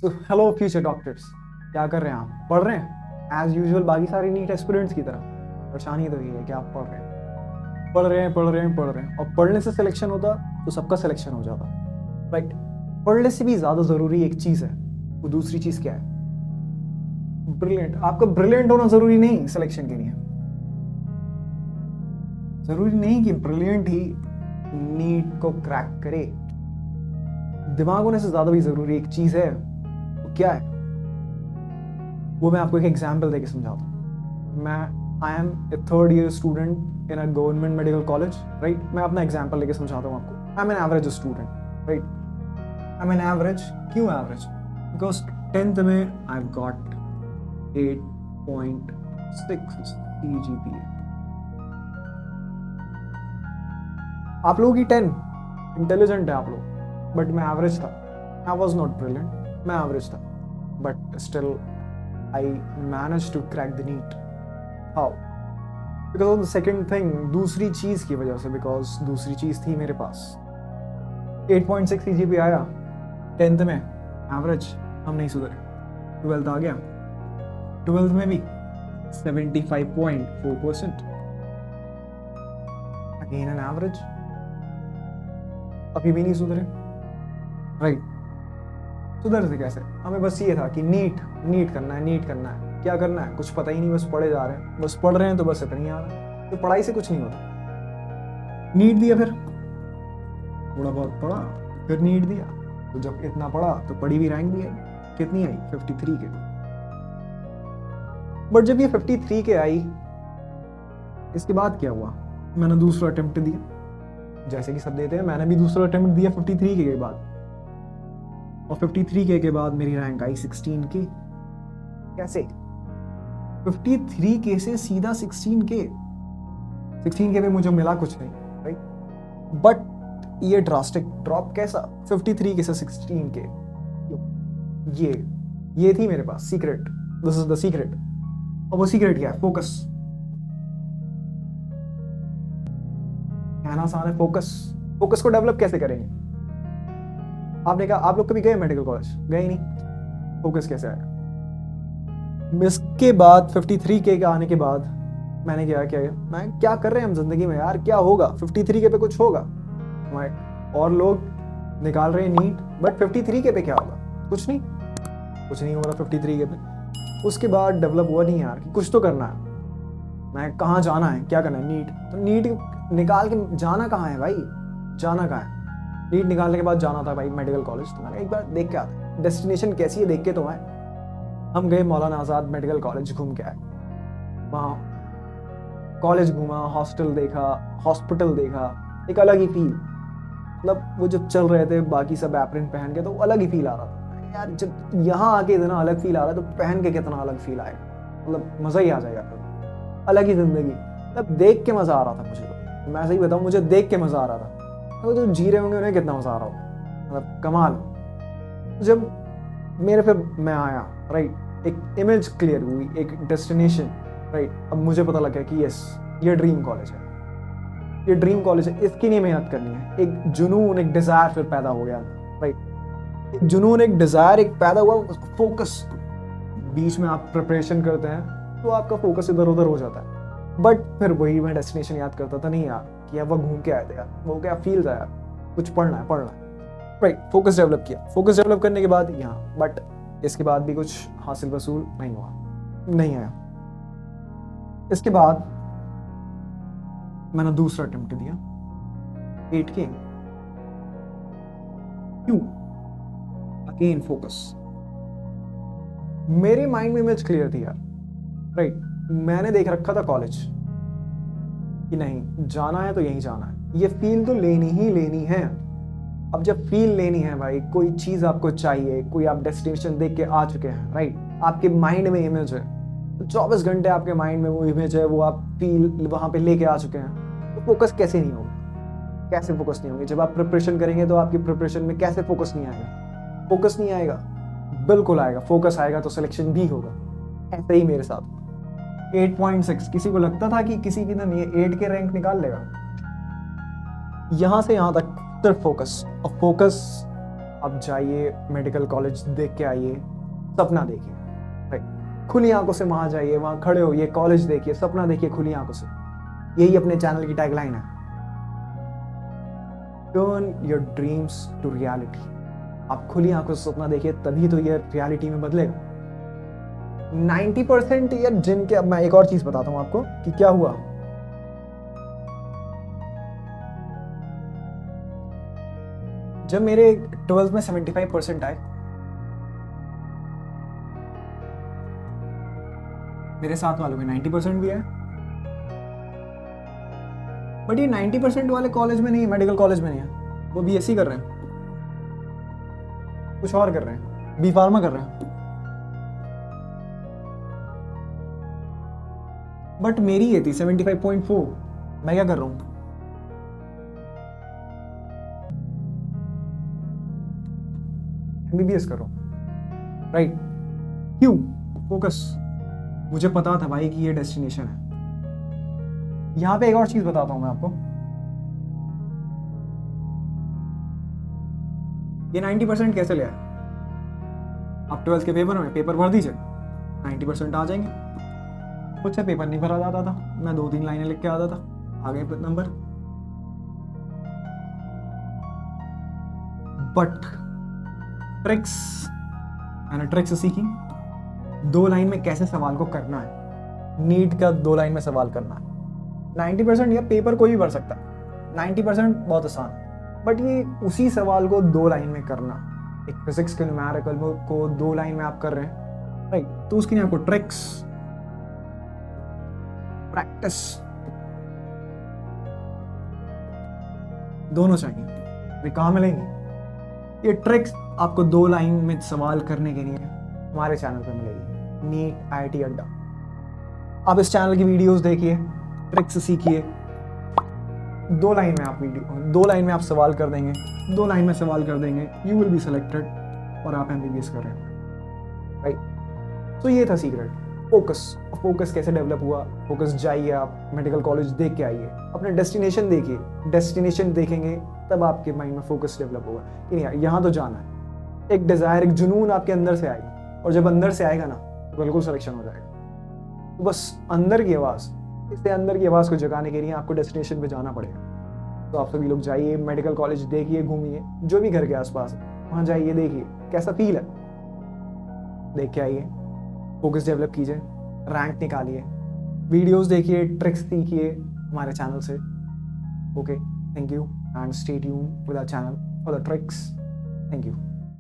तो hello future doctors, क्या कर रहे हैं आप? पढ़ रहे हैं एज यूजुअल बाकी सारे नीट एस्पिरेंट्स की तरह। परेशानी तो ये है कि आप पढ़ रहे हैं, पढ़ रहे हैं, पढ़ रहे हैं, पढ़ रहे हैं, और पढ़ने से सिलेक्शन होता तो सबका सिलेक्शन हो जाता, राइट? पढ़ने से भी ज़्यादा ज़रूरी एक चीज़ है, वो दूसरी चीज़ क्या है? ब्रिलियंट। आपका ब्रिलियंट होना ज़रूरी नहीं सिलेक्शन के लिए। ज़रूरी नहीं कि ब्रिलियंट ही नीट को क्रैक करे। दिमाग होने से ज़्यादा भी ज़रूरी एक चीज़ है, वो क्या है? वो मैं आपको एक एग्जाम्पल देके समझाता हूँ। I am a third year student in a government medical college, right? मैं अपना एग्जाम्पल लेके समझाता हूँ आपको। I am an average student, right? I am an average. क्यों एवरेज? बिकॉज 10th में आई हैव गॉट 8.6 CGPA। आप लोगों की 10 इंटेलिजेंट है आप लोग, बट मैं एवरेज था। आई वॉज नॉट ब्रिलियंट, मैं एवरेज था, but still I managed to crack the NEET. How? Because of the second thing, दूसरी चीज़ की वजह से, because दूसरी चीज़ थी मेरे पास। 8.6 CGPA आया 10th में, एवरेज। हम नहीं सुधरे। 12th आ गया, 12th में भी 75.4%, अगेन एन एवरेज। अभी भी नहीं सुधरे, राइट? सुधर से कैसे? हमें बस ये था कि नीट करना है, नीट करना है। क्या करना है? कुछ पता ही नहीं, बस पढ़े जा रहे हैं, बस पढ़ रहे हैं, तो बस इतना ही आ रहा है। तो पढ़ाई से कुछ नहीं होता। नीट दिया, फिर थोड़ा बहुत पढ़ा, फिर नीट दिया, तो जब इतना पढ़ा तो पढ़ी भी रैंक भी आई। कितनी आई? 53 के। बट जब ये 53 के आई, इसके बाद क्या हुआ? मैंने दूसरा अटेम्प्ट दिया, जैसे कि सब देते हैं, मैंने भी दूसरा अटेम्प्ट दिया 53 के बाद, और 53 के बाद मेरी रैंक आई 16 के। कैसे? 53 के से सीधा 16 के। 16 के पे मुझे मिला कुछ नहीं, राइट? बट ये ड्रास्टिक ड्रॉप कैसा? 53 के से 16 के। ये थी मेरे पास secret. This is the secret. और वो सीक्रेट क्या है? फोकस। कहना आसान है, फोकस। फोकस को डेवलप कैसे करेंगे? आपने कहा, आप लोग कभी गए मेडिकल कॉलेज? गए नहीं। फोकस कैसे आया? इसके बाद 53 के आने के बाद मैंने क्या मैं क्या कर रहे हैं हम जिंदगी में यार? क्या होगा? 53 के पे कुछ होगा? और लोग निकाल रहे हैं नीट, बट 53 के पे क्या होगा? कुछ नहीं हो रहा 53 के पे। उसके बाद डेवलप हुआ नहीं यार कि कुछ तो करना है। मैं कहाँ जाना है, क्या करना है? नीट। तो नीट निकाल के जाना कहाँ है भाई? जाना कहाँ है? नीट निकालने के बाद जाना था भाई मेडिकल कॉलेज। तो मैंने एक बार देख के आता, डेस्टिनेशन कैसी है देख के तो आए। हम गए मौलाना आज़ाद मेडिकल कॉलेज, घूम के आए। वहाँ कॉलेज घूमा, हॉस्टल देखा, हॉस्पिटल देखा, एक अलग ही फील। मतलब वो जब चल रहे थे बाकी सब एप्रन पहन के, तो अलग ही फील आ रहा था यार। जब यहाँ आके इतना अलग फील आ रहा है, तो पहन के कितना अलग फील आएगा? मतलब मज़ा ही आ जाएगा फिर। अलग ही जिंदगी। मतलब देख के मज़ा आ रहा था मुझे तो। मैं सही बताऊँ, मुझे देख के मज़ा आ रहा था। तो जो जी रहे होंगे उन्हें कितना मजा आ रहा होगा, मतलब कमाल। जब मेरे फिर मैं आया, राइट, एक इमेज क्लियर हुई, एक डेस्टिनेशन, राइट। अब मुझे पता लगा कि यस, ये ड्रीम कॉलेज है, ये ड्रीम कॉलेज है, इसकी नहीं मेहनत करनी है। एक जुनून, एक डिजायर फिर पैदा हो गया, राइट। एक जुनून, एक डिजायर एक पैदा हुआ, फोकस। बीच में आप प्रिपरेशन करते हैं तो आपका फोकस इधर उधर हो जाता है। बट फिर वही मैं डेस्टिनेशन याद करता था, नहीं यार कि यार वो घूम के आए थे यार, वो क्या फील था यार, कुछ पढ़ना है, राइट। फोकस डेवलप किया। फोकस डेवलप करने के बाद यहाँ, बट इसके बाद भी कुछ हासिल वसूल नहीं हुआ, नहीं आया। इसके बाद मैंने दूसरा अटेम्प्ट दिया 8 के। क्यों? Again focus. मेरे माइंड में इमेज क्लियर थी यार, राइट। मैंने देख रखा था कॉलेज कि नहीं, जाना है तो यहीं जाना है, ये फील तो लेनी ही लेनी है। अब जब फील लेनी है भाई, कोई चीज आपको चाहिए, कोई आप डेस्टिनेशन देख के आ चुके हैं, राइट। आपके माइंड में इमेज है, 24 घंटे आपके माइंड में वो इमेज है, वो आप फील वहां पे लेके आ चुके हैं। तो फोकस कैसे नहीं होगा? कैसे फोकस नहीं होगी? जब आप प्रिपरेशन करेंगे तो आपकी प्रिपरेशन में कैसे फोकस नहीं आएगा? फोकस नहीं आएगा, बिल्कुल आएगा। फोकस आएगा तो सिलेक्शन भी होगा। ऐसे ही मेरे साथ 8.6। किसी को लगता था कि किसी की ना ये 8 के रैंक निकाल लेगा? यहां से यहां तक सिर्फ फोकस। और फोकस आप जाइए मेडिकल कॉलेज देख के आइए, सपना देखिए, राइट। खुली आंखों से वहां जाइए, वहां खड़े होइए, कॉलेज देखिए, सपना देखिए खुली आंखों से। यही अपने चैनल की टैगलाइन है, turn your dreams to reality. आप खुली आंखों से सपना देखिए, तभी तो ये रियलिटी में बदलेगा। 90% या जिनके, अब मैं एक और चीज बताता हूं आपको कि क्या हुआ। जब मेरे 12th में 75% आए, मेरे साथ वालों में 90% भी आए, बट ये 90% वाले कॉलेज में नहीं है, मेडिकल कॉलेज में नहीं है, वो बीएससी कर रहे हैं, कुछ और कर रहे हैं, बी फार्मा कर रहे हैं। बट मेरी ये थी 75.4, मैं क्या कर रहा हूं, एमबीबीएस कर रहा हूं, राइट। क्यों? फोकस। मुझे पता था भाई कि ये डेस्टिनेशन है। यहां पे एक और चीज बताता हूं मैं आपको, ये 90% कैसे ले आए। आप 12th के पेपर में पेपर भर दीजिए, 90% आ जाएंगे। खुद से पेपर नहीं भरा जाता था, मैं 2-3 लाइनें लिख के आता था, आ गए नंबर। बट ट्रिक्स, मैंने ट्रिक्स सीखी, 2 लाइन में कैसे सवाल को करना है। नीट का 2 लाइन में सवाल करना है। 90% या पेपर कोई भी भर सकता है, 90% बहुत आसान है, बट ये उसी सवाल को 2 लाइन में करना। एक फिजिक्स के न्यूमेरिकल को 2 लाइन में आप कर रहे हैं, राइट, तो उसके लिए आपको ट्रिक्स, प्रैक्टिस दोनों चाहिए। वे कहाँ मिलेंगी? ये ट्रिक्स आपको 2 लाइन में सवाल करने के लिए हमारे चैनल पर मिलेगी, नीट आईआईटी अड्डा। आप इस चैनल की वीडियोस देखिए, ट्रिक्स सीखिए, 2 लाइन में आप वीडियो, 2 लाइन में आप सवाल कर देंगे, 2 लाइन में सवाल कर देंगे, यू विल बी सिलेक्टेड और आप एमबीबीएस कर रहे हैं, राइट। तो ये था सीक्रेट, फोकस। फोकस कैसे डेवलप हुआ? फोकस जाइए, आप मेडिकल कॉलेज देख के आइए, अपने डेस्टिनेशन देखिए, डेस्टिनेशन देखेंगे तब आपके माइंड में फोकस डेवलप होगा कि नहीं यहाँ तो जाना है। एक डिजायर, एक जुनून आपके अंदर से आएगा, और जब अंदर से आएगा ना तो बिल्कुल सिलेक्शन हो जाएगा। तो बस अंदर की आवाज़, इससे अंदर की आवाज़ को जगाने के लिए आपको डेस्टिनेशन पे जाना पड़ेगा। तो आप सभी लोग जाइए, मेडिकल कॉलेज देखिए, घूमिए, जो भी घर के आसपास है वहाँ जाइए, देखिए कैसा फील है, देख के आइए, फोकस डेवलप कीजिए, रैंक निकालिए, वीडियोस देखिए, ट्रिक्स सीखिए हमारे चैनल से। Okay, thank you and stay tuned with our channel for the tricks. Thank you.